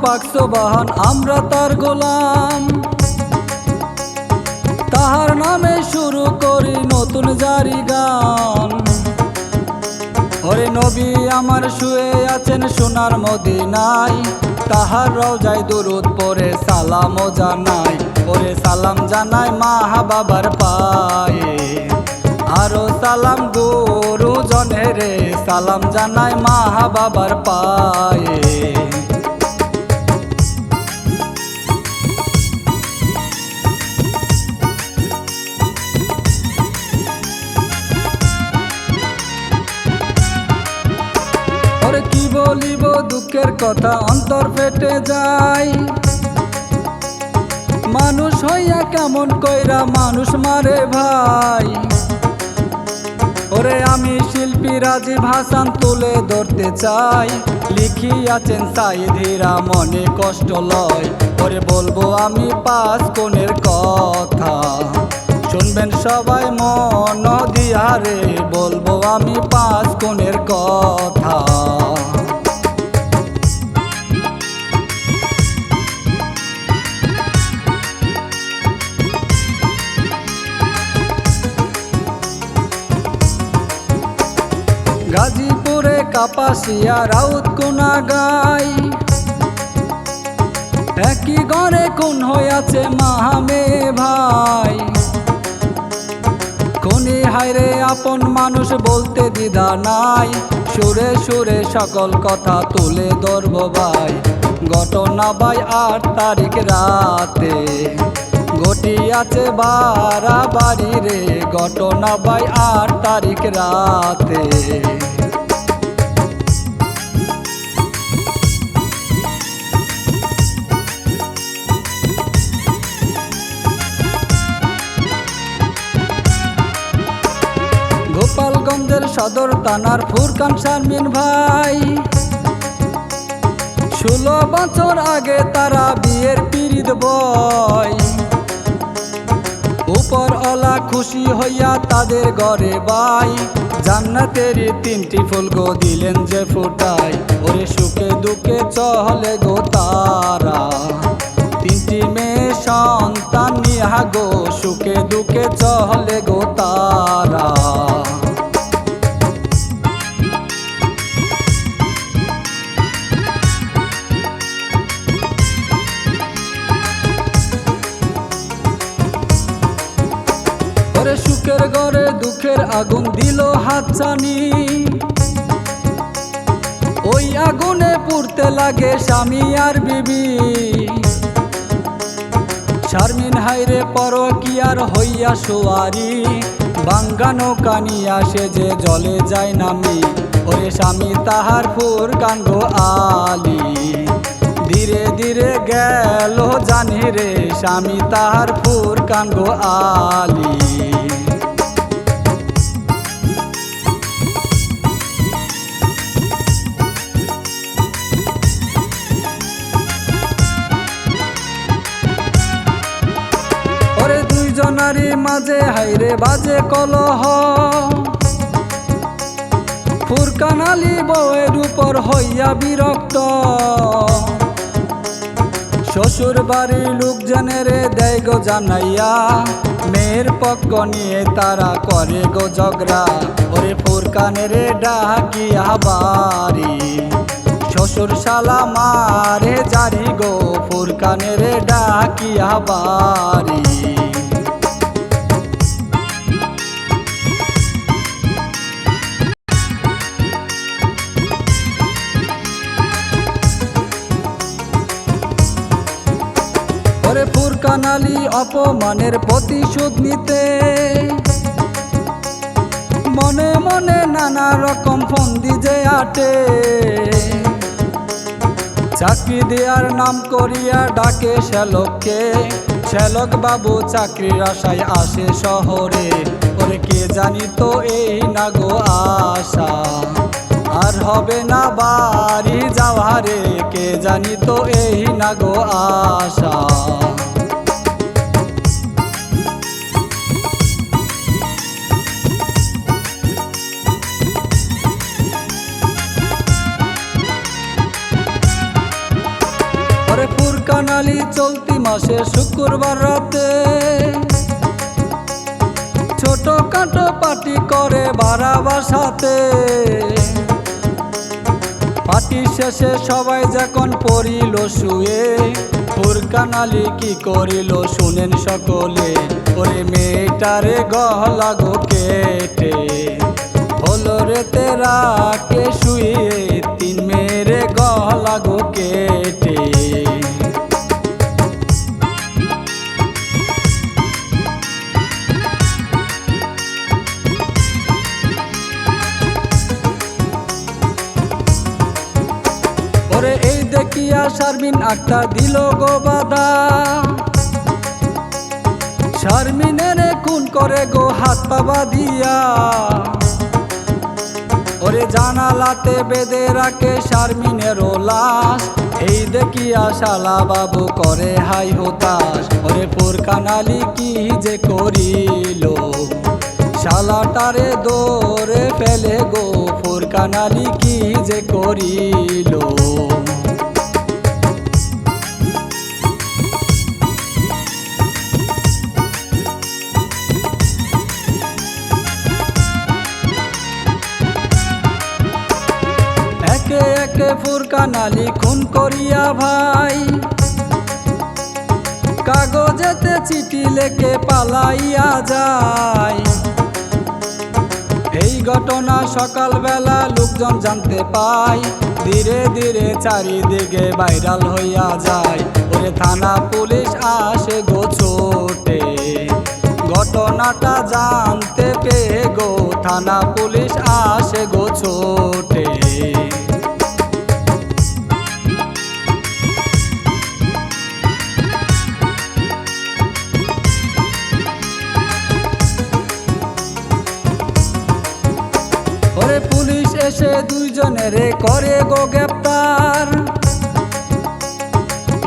পাক সুবহান আমরা তার গোলাম, তাহার নামে শুরু করি নতুন জারি গান। ওরে নবী আমার শুয়ে আছেন সোনার মদিনায়, তাহার রওজায় দুরুদ পড়ে সালামও জানাই। ওরে সালাম জানাই মা বাবার পায়ে, আরো সালাম গুরুজনে রে, সালাম জানাই মা বাবার পায়ে। ওরে কি বলিব দুঃখের কথা অন্তর ফেটে যায়, মানুষ হইয়া কেমন কইরা মানুষ মারে ভাই। ওরে আমি শিল্পী রাজীব হাসান তুলে ধরতে চাই, লিখিয়াছেন সাইদ হীরা মনে কষ্ট লয়। ওরে বলবো আমি পাঁচ কোণের কথা, শুনবেন সবাই মন দিয়া রে, বলবো আমি পাঁচ কোণের কথা। গাজীপুরে কাপাসিয়া রাউত কোনা গাই, একই ঘরে খুন হইয়াছে মাহামে ভাই। খুনি হায়রে আপন মানুষ বলতে দ্বিধা নাই, সুরে সুরে সকল কথা তুলে ধরব ভাই। ঘটনা ভাই ৮ তারিখ রাতে ঘটিয়াছে বাড়াবাড়ি রে, ঘটনা ভাই ৮ তারিখ রাতে। গোপালগঞ্জের সদর থানার ফুরকান শারমিন ভাই, ১৬ বছর আগে তারা বিয়ের পিরিত বয়। উপরওয়ালা খুশি হইয়া তাদের ঘরে বাই, জান্নাতের ৩টি ফুল গো দিলেন যে ফুটাই। ওরে সুখে দুঃখে চলে গো তারা, ৩টি মেয়ে সন্তান নিয়া গো, সুখে দুঃখে চলে গো তারা। ওরে সুখের ঘরে দুঃখের আগুন দিল হাতছানি, ওই আগুনে পুড়তে লাগে স্বামী আর বিবি। শারমিন হায়রে পরকিয়ার হইয়া সোয়ারি, ভাঙ্গা নৌকা নিয়া সে যে জলে যায় নামি। ওরে স্বামী তাহার ফুরকান গো আলী, ধীরে ধীরে গেল জানি রে, স্বামী তাহার ফুরকান গো আলী। ওরে দুইজনারই মাঝে হাইরে বাজে কলহ, ফুরকান আলী বউয়ের উপর হইয়া বিরক্ত। শ্বশুর বাড়ির লোকজনেরে দেয় গো জানাইয়া, মেয়ের পক্ষ নিয়ে তারা করে গো ঝগড়া। ওরে ফুরকানের ডাকিয়া বাড়ি, শ্বশুর শালা মারে জারি গো, ফুরকানের ডাকিয়া বাড়ি। ওরে ফুরকান আলী অপমানের প্রতিশোধ নিতে, মনে মনে নানা রকম ফন্দি যে আটে। চাকরি দেওয়ার নাম করিয়া ডাকে শ্যালককে, শ্যালক বাবু চাকরির আশায় আসে শহরে। ওরে কে জানি তো এই না গো আশা, আর হবে না বাড়ি যাওয়ারে, কে জানি তো এই না গো আশা। চলতি মাসে শুক্রবার রাতে ছোটখাটো পার্টি করে বাড়াবার সাথে। পার্টি শেষে সবাই যখন পড়িল শুয়ে, ফুরকান আলী কি করিল শুনেন সকলে। ওরে মেয়েটারে গলা গো কেটে হলো রে তেরা কে শুয়ে, 3 মেরে গলা গো কেটে। ওরে এই দেখিয়া শারমিন আক্তার দিল গো বাধা, শারমিনের খুন করে গো হাত পা বাঁধিয়া। ওরে জানালাতে বেঁধে রাখে শারমিনের লাশ, এই দেখিয়া শালা বাবু করে হাই হতাশ। ওরে ফুরকান আলী কি যে করিল, শালাটারে দৌড়ে ফেলে গো, ফুরকান আলী কি যে করিল। একে একে ফুরকান আলী খুন করিয়া ভাই, কাগজেতে চিঠি লেখে পালাইয়া যায়। এই ঘটনা সকালবেলা লোকজন জানতে পায়, ধীরে ধীরে চারিদিকে ভাইরাল হইয়া যায়। ওরে থানা পুলিশ আসে গো ছোটে, ঘটনাটা জানতে পেয়ে গো থানা পুলিশ আসে গো ছোটে। ওরে পুলিশ এসে 2 জনের করে গো গ্রেপ্তার,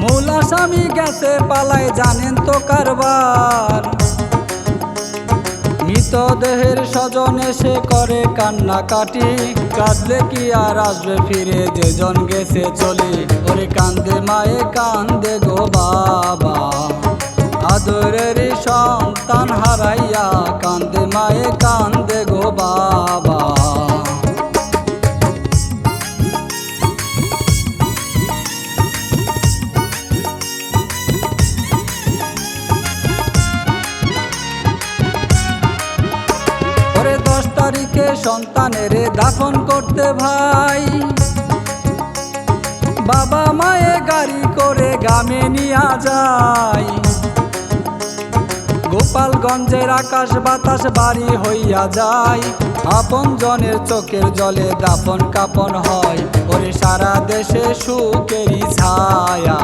মূল আসামি গেছে পালায় জানেন তো কারবার। মৃতদেহের স্বজন এসে করে কান্নাকাটি, কাঁদলে কি আর আসবে ফিরে যেজন গেছে চলে। ওরে কান্দে মায়ে কান্দে গো বাবা, আদরের সন্তান হারাইয়া কান্দে মায়ে কান্দে গো বাবা। ওরে 10 তারিখে সন্তানের দাফন করতে ভাই, বাবা মায়ে গাড়ি করে গ্রামে নিয়ে যায়। গোপালগঞ্জের আকাশ বাতাস বাড়ি হইয়া যায়, আপন জনের চোখের জলে দাফন কাপন হয়। ওরে সারা দেশে সুখেরই ছায়া,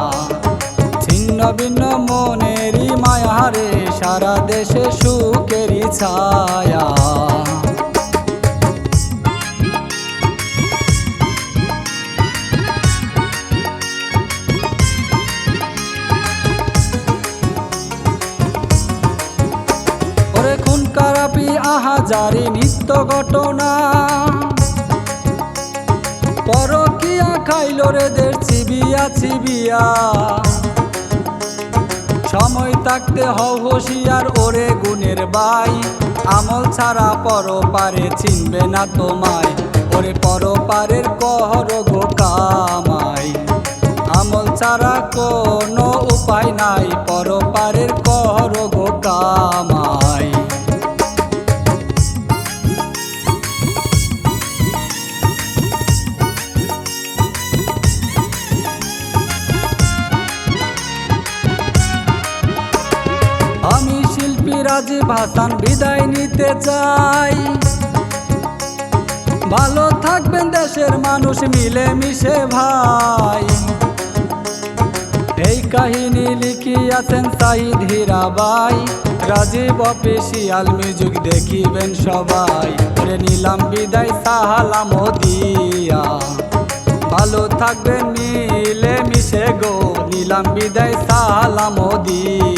ছিন্ন ভিন্ন মনেরই মায়া রে, সারা দেশে সুখেরই ছায়া। ওরে খুন খারাপি আহাজারি নিত্য ঘটনা, পরকিয়া খাইল রে দের চিবিয়া চিবিয়া। সময় থাকতে হও হুঁশিয়ার ওরে গুণের বাই, আমল ছাড়া পরপারে চিনবে না তোমায়। ওরে পরপারের কর গো কামাই, আমল ছাড়া কোনো উপায় নাই, পরপারের কর গো কামাই। আমি শিল্পী রাজীব হাসান বিদায় নিতে চাই, ভালো থাকবেন দেশের মানুষ মিলে মিশে ভাই। এই কাহিনী লিখিয়াছেন সাইদ হীরাবাই, রাজীব অফিসিয়াল মিউজিক দেখিবেন সবাই। ওরে নিলাম বিদায় সালাম দিয়া, ভালো থাকবেন মিলে মিশে গো, নিলাম বিদায় সালাম দিয়া।